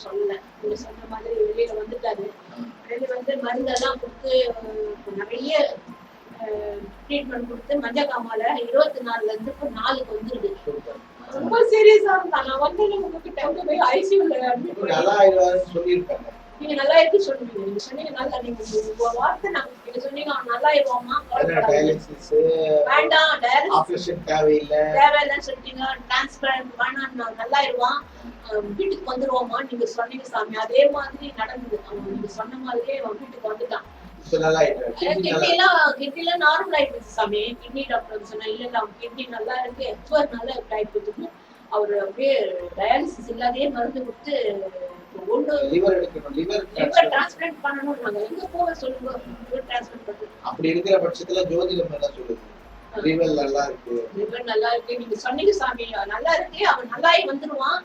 ஒன்றும் சொல்லல. நீங்க சொன்ன மாதிரி வெளியில வந்துட்டாரு. வெளியில வந்து மருந்தெல்லாம் கொடுத்து நிறைய ட்ரீட்மெண்ட் கொடுத்து மஞ்சக்காமால 24ல இருந்து இப்போ 4க்கு வந்துருது. ரொம்ப சீரியஸா இருந்தா. நான் வந்து உங்ககிட்ட வந்து போய் ஐசியூல நல்லா ஆயிடுவாருன்னு சொல்லியிருக்காங்க. நீங்க நல்லா இருக்கு சொல்லுவீங்க. நீங்க சொன்னீங்க நல்லா, நீங்க ஒரு வார்த்தை நீங்க சொன்னீங்க அவன் நல்லா ஆயிடுவாமா, டயாலிசிஸ் வேண்டாம், ஆபரேஷன் தேவையில்லைன்னு சொல்லிட்டீங்க, டிரான்ஸ்பிளான்ட் வேணாம், நல்லா ஆயிடுவான், வீட்டுக்கு வந்துருவோமா நீங்க சொன்னீங்க சாமி. அதே மாதிரி நடந்தது. அவன் நீங்க சொன்ன மாதிரியே அவன் வீட்டுக்கு வந்துட்டான். கிட்னிலாம் நார்மல் ஆயிடுச்சு சாமி. கிட்னி டாக்டர் சொன்னா இல்ல அவன் கிட்னி நல்லா இருக்கு, எக்ஸ்பர் நல்லா ஆயிடுச்சு. அவரு அப்படியே டயாலிசிஸ் இல்லாதே மருந்து கொடுத்து அப்படி இருக்கிற பட்சத்துல ஜோதிடம் என்ன சொல்லுது? லிவர் நல்லா இருக்கு, நீங்க சொன்னீங்க சாமி நல்லா இருக்கு, அவன் நல்லாயி வந்துருவான்.